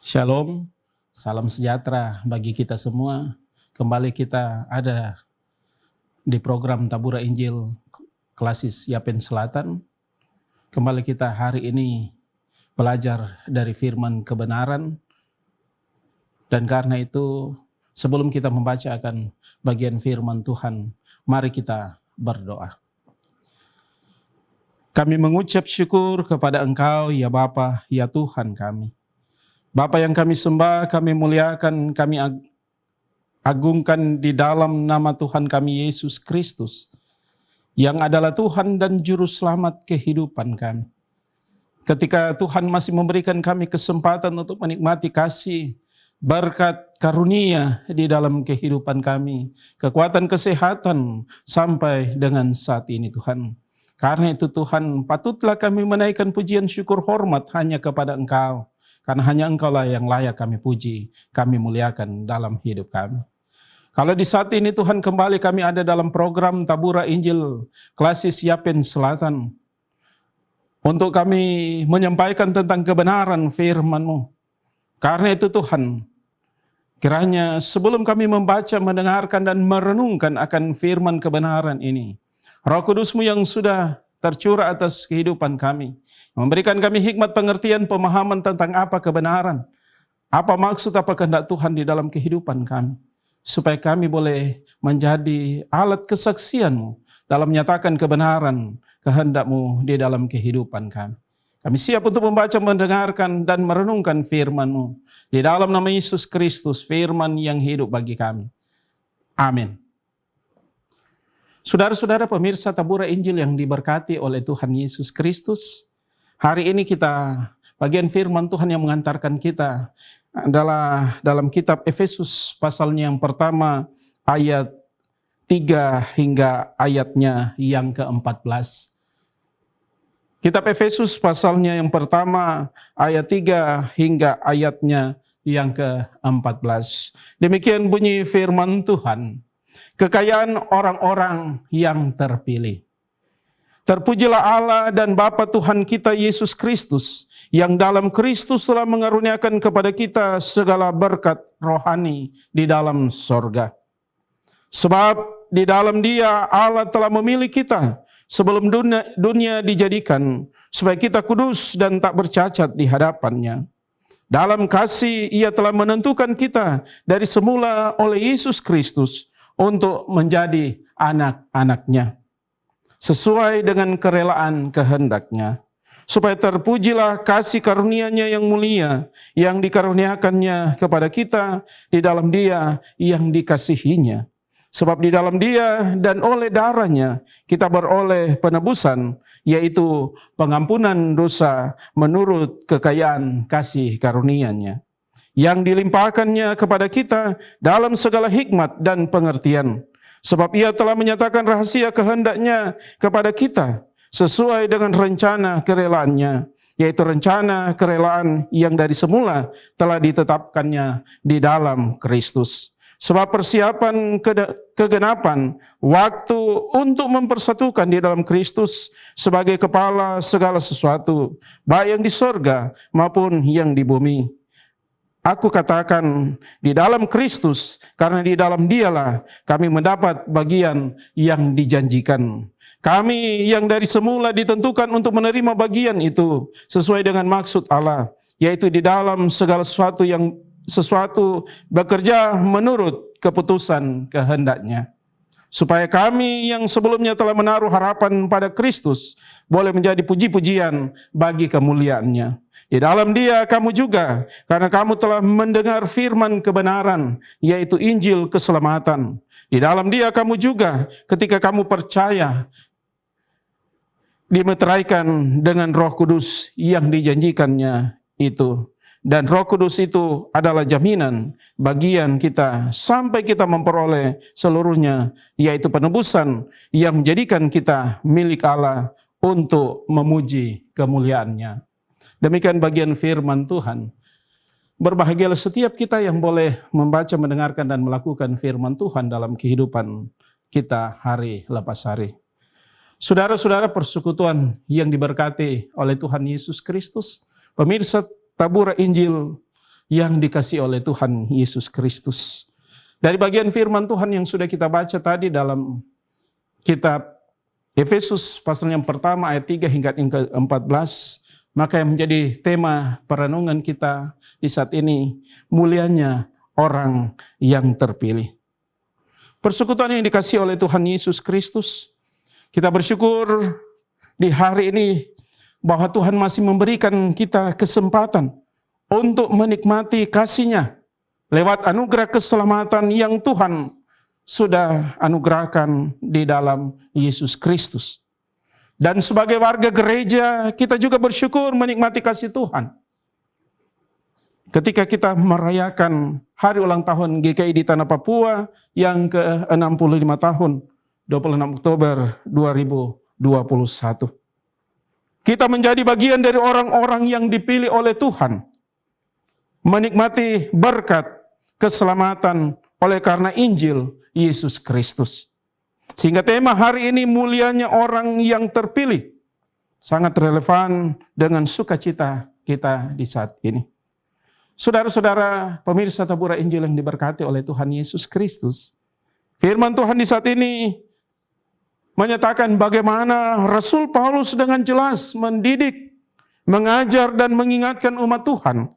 Shalom, salam sejahtera bagi kita semua. Kembali kita ada di program Tabura Injil Klasis Yapen Selatan. Kembali kita hari ini belajar dari firman kebenaran. Dan karena itu, sebelum kita membacakan bagian firman Tuhan, mari kita berdoa. Kami mengucap syukur kepada Engkau, ya Bapa, ya Tuhan kami. Bapa yang kami sembah, kami muliakan, kami agungkan di dalam nama Tuhan kami Yesus Kristus, yang adalah Tuhan dan Juru Selamat kehidupan kami. Ketika Tuhan masih memberikan kami kesempatan untuk menikmati kasih, berkat karunia di dalam kehidupan kami, kekuatan kesehatan sampai dengan saat ini Tuhan. Karena itu Tuhan, patutlah kami menaikkan pujian syukur hormat hanya kepada Engkau. Karena hanya Engkaulah yang layak kami puji, kami muliakan dalam hidup kami. Kalau di saat ini Tuhan kembali kami ada dalam program Tabura Injil Klasis Yapen Selatan. Untuk kami menyampaikan tentang kebenaran firman-Mu. Karena itu Tuhan, kiranya sebelum kami membaca, mendengarkan dan merenungkan akan firman kebenaran ini, Roh Kudus-Mu yang sudah tercurah atas kehidupan kami, memberikan kami hikmat pengertian pemahaman tentang apa kebenaran, apa maksud, apa kehendak Tuhan di dalam kehidupan kami, supaya kami boleh menjadi alat kesaksian-Mu dalam menyatakan kebenaran kehendak-Mu di dalam kehidupan kami. Kami siap untuk membaca, mendengarkan dan merenungkan firman-Mu di dalam nama Yesus Kristus, firman yang hidup bagi kami. Amin. Saudara-saudara pemirsa Tabura Injil yang diberkati oleh Tuhan Yesus Kristus, hari ini kita, bagian firman Tuhan yang mengantarkan kita adalah dalam kitab Efesus pasalnya yang pertama ayat 3 hingga ayatnya yang ke-14. Kitab Efesus pasalnya yang pertama ayat 3 hingga ayatnya yang ke-14. Demikian bunyi firman Tuhan. Kekayaan orang-orang yang terpilih. Terpujilah Allah dan Bapa Tuhan kita Yesus Kristus, yang dalam Kristus telah mengaruniakan kepada kita segala berkat rohani di dalam sorga. Sebab di dalam Dia Allah telah memilih kita sebelum dunia dijadikan, supaya kita kudus dan tak bercacat di hadapan-Nya. Dalam kasih Ia telah menentukan kita dari semula oleh Yesus Kristus untuk menjadi anak-anak-Nya, sesuai dengan kerelaan kehendak-Nya, supaya terpujilah kasih karunia-Nya yang mulia, yang dikaruniakan-Nya kepada kita di dalam Dia yang dikasihi-Nya. Sebab di dalam Dia dan oleh darah-Nya kita beroleh penebusan, yaitu pengampunan dosa menurut kekayaan kasih karunia-Nya, yang dilimpahkannya kepada kita dalam segala hikmat dan pengertian. Sebab Ia telah menyatakan rahasia kehendak-Nya kepada kita sesuai dengan rencana kerelaan-Nya, yaitu rencana kerelaan yang dari semula telah ditetapkannya di dalam Kristus. Sebab persiapan kegenapan waktu untuk mempersatukan di dalam Kristus sebagai kepala segala sesuatu, baik yang di sorga maupun yang di bumi. Aku katakan di dalam Kristus, karena di dalam Dialah kami mendapat bagian yang dijanjikan. Kami yang dari semula ditentukan untuk menerima bagian itu sesuai dengan maksud Allah, yaitu di dalam segala sesuatu bekerja menurut keputusan kehendak-Nya. Supaya kami yang sebelumnya telah menaruh harapan pada Kristus boleh menjadi puji-pujian bagi kemuliaan-Nya. Di dalam Dia kamu juga, karena kamu telah mendengar firman kebenaran, yaitu Injil keselamatan. Di dalam Dia kamu juga, ketika kamu percaya, dimeteraikan dengan Roh Kudus yang dijanjikan-Nya itu. Dan Roh Kudus itu adalah jaminan bagian kita sampai kita memperoleh seluruhnya, yaitu penebusan yang menjadikan kita milik Allah untuk memuji kemuliaan-Nya. Demikian bagian firman Tuhan. Berbahagialah setiap kita yang boleh membaca, mendengarkan dan melakukan firman Tuhan dalam kehidupan kita hari lepas hari. Saudara-saudara persekutuan yang diberkati oleh Tuhan Yesus Kristus, pemirsa Tabura Injil yang dikasihi oleh Tuhan Yesus Kristus. Dari bagian firman Tuhan yang sudah kita baca tadi dalam kitab Efesus pasal yang pertama ayat 3 hingga yang ke-14, maka yang menjadi tema perenungan kita di saat ini, mulianya orang yang terpilih. Persekutuan yang dikasihi oleh Tuhan Yesus Kristus, kita bersyukur di hari ini bahwa Tuhan masih memberikan kita kesempatan untuk menikmati kasih-Nya lewat anugerah keselamatan yang Tuhan sudah anugerahkan di dalam Yesus Kristus. Dan sebagai warga gereja, kita juga bersyukur menikmati kasih Tuhan. Ketika kita merayakan hari ulang tahun GKI di Tanah Papua yang ke-65 tahun, 26 Oktober 2021. Kita menjadi bagian dari orang-orang yang dipilih oleh Tuhan, menikmati berkat keselamatan oleh karena Injil Yesus Kristus. Sehingga tema hari ini, mulianya orang yang terpilih, sangat relevan dengan sukacita kita di saat ini. Saudara-saudara pemirsa Tabura Injil yang diberkati oleh Tuhan Yesus Kristus, firman Tuhan di saat ini menyatakan bagaimana Rasul Paulus dengan jelas mendidik, mengajar dan mengingatkan umat Tuhan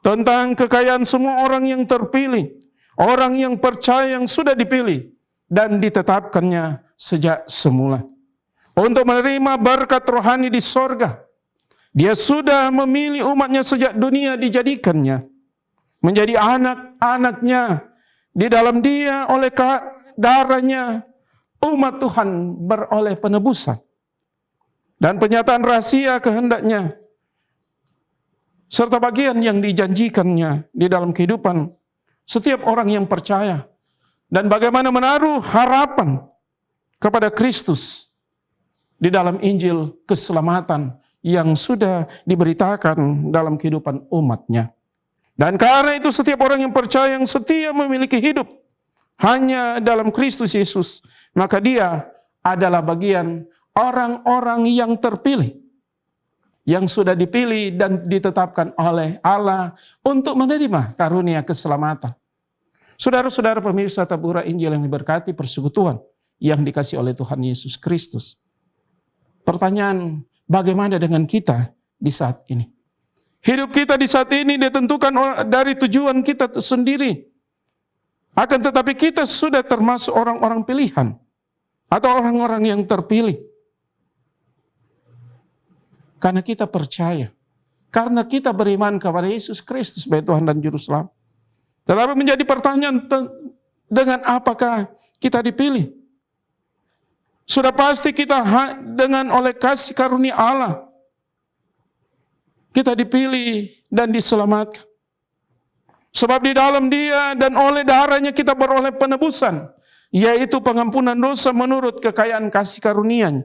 tentang kekayaan semua orang yang terpilih, orang yang percaya yang sudah dipilih dan ditetapkannya sejak semula untuk menerima berkat rohani di sorga. Dia sudah memilih umatnya sejak dunia dijadikannya menjadi anak-anaknya. Di dalam dia oleh darahnya umat Tuhan beroleh penebusan dan penyataan rahasia kehendaknya serta bagian yang dijanjikannya di dalam kehidupan setiap orang yang percaya, dan bagaimana menaruh harapan kepada Kristus di dalam Injil keselamatan yang sudah diberitakan dalam kehidupan umatnya. Dan karena itu setiap orang yang percaya yang setia memiliki hidup hanya dalam Kristus Yesus, maka dia adalah bagian orang-orang yang terpilih, yang sudah dipilih dan ditetapkan oleh Allah untuk menerima karunia keselamatan. Saudara-saudara pemirsa Tabura Injil yang diberkati, persekutuan yang dikasihi oleh Tuhan Yesus Kristus. Pertanyaan, bagaimana dengan kita di saat ini? Hidup kita di saat ini ditentukan dari tujuan kita sendiri. Akan tetapi kita sudah termasuk orang-orang pilihan atau orang-orang yang terpilih. Karena kita percaya, karena kita beriman kepada Yesus Kristus sebagai Tuhan dan Juru Selamat. Tetapi menjadi pertanyaan, dengan apakah kita dipilih? Sudah pasti kita dengan oleh kasih karunia Allah, kita dipilih dan diselamatkan. Sebab di dalam dia dan oleh darahnya kita beroleh penebusan, yaitu pengampunan dosa menurut kekayaan kasih karunia-Nya,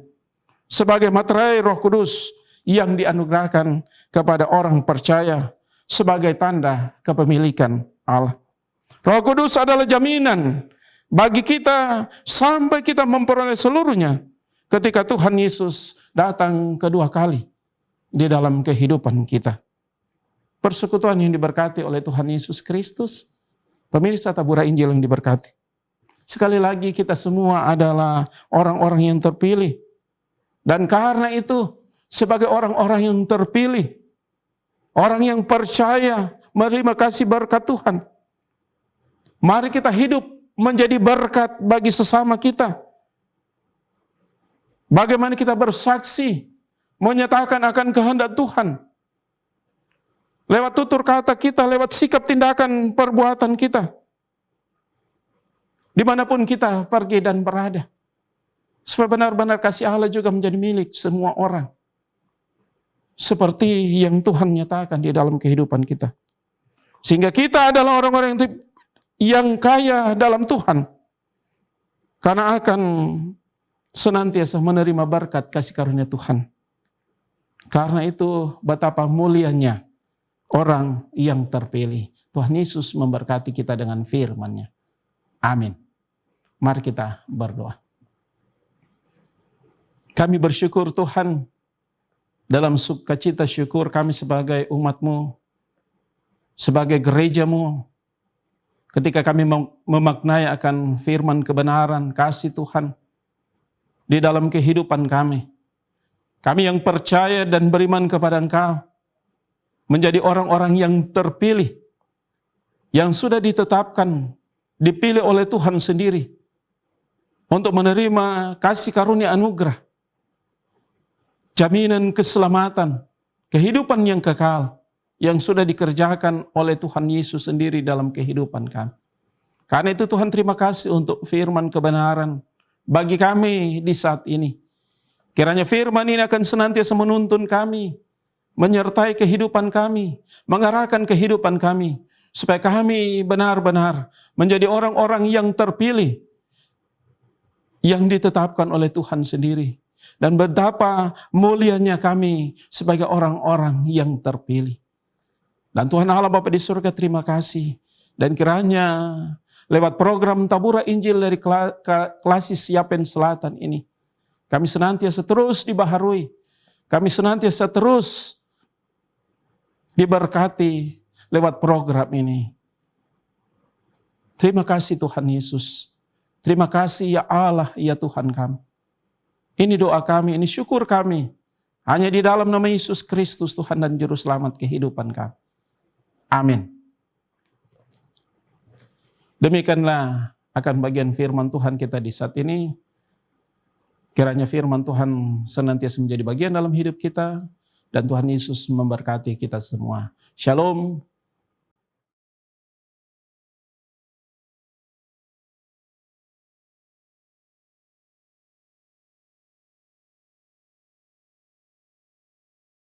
sebagai materai Roh Kudus yang dianugerahkan kepada orang percaya sebagai tanda kepemilikan Allah. Roh Kudus adalah jaminan bagi kita sampai kita memperoleh seluruhnya ketika Tuhan Yesus datang kedua kali di dalam kehidupan kita. Persekutuan yang diberkati oleh Tuhan Yesus Kristus, pemirsa Tabura Injil yang diberkati. Sekali lagi kita semua adalah orang-orang yang terpilih. Dan karena itu sebagai orang-orang yang terpilih, orang yang percaya menerima kasih berkat Tuhan, mari kita hidup menjadi berkat bagi sesama kita. Bagaimana kita bersaksi, menyatakan akan kehendak Tuhan. Lewat tutur kata kita, lewat sikap tindakan perbuatan kita. Dimanapun kita pergi dan berada. Supaya benar-benar kasih Allah juga menjadi milik semua orang. Seperti yang Tuhan nyatakan di dalam kehidupan kita. Sehingga kita adalah orang-orang yang kaya dalam Tuhan. Karena akan senantiasa menerima berkat kasih karunia Tuhan. Karena itu betapa mulianya orang yang terpilih. Tuhan Yesus memberkati kita dengan firman-Nya. Amin. Mari kita berdoa. Kami bersyukur Tuhan, dalam sukacita syukur kami sebagai umat-Mu sebagai gereja-Mu, ketika kami memaknai akan firman kebenaran, kasih Tuhan di dalam kehidupan kami. Kami yang percaya dan beriman kepada Engkau, menjadi orang-orang yang terpilih, yang sudah ditetapkan, dipilih oleh Tuhan sendiri, untuk menerima kasih karunia anugerah, jaminan keselamatan, kehidupan yang kekal, yang sudah dikerjakan oleh Tuhan Yesus sendiri dalam kehidupan kami. Karena itu Tuhan, terima kasih untuk firman kebenaran bagi kami di saat ini. Kiranya firman ini akan senantiasa menuntun kami, menyertai kehidupan kami, mengarahkan kehidupan kami, supaya kami benar-benar menjadi orang-orang yang terpilih, yang ditetapkan oleh Tuhan sendiri. Dan betapa mulianya kami sebagai orang-orang yang terpilih. Dan Tuhan Allah Bapa di surga, terima kasih. Dan kiranya lewat program Tabura Injil dari Klasis Yapen Selatan ini, kami senantiasa terus dibaharui, kami senantiasa terus diberkati lewat program ini. Terima kasih Tuhan Yesus. Terima kasih ya Allah, ya Tuhan kami. Ini doa kami, ini syukur kami. Hanya di dalam nama Yesus Kristus, Tuhan dan Juru Selamat kehidupan kami. Amin. Demikianlah akan bagian firman Tuhan kita di saat ini. Kiranya firman Tuhan senantiasa menjadi bagian dalam hidup kita, dan Tuhan Yesus memberkati kita semua. Shalom.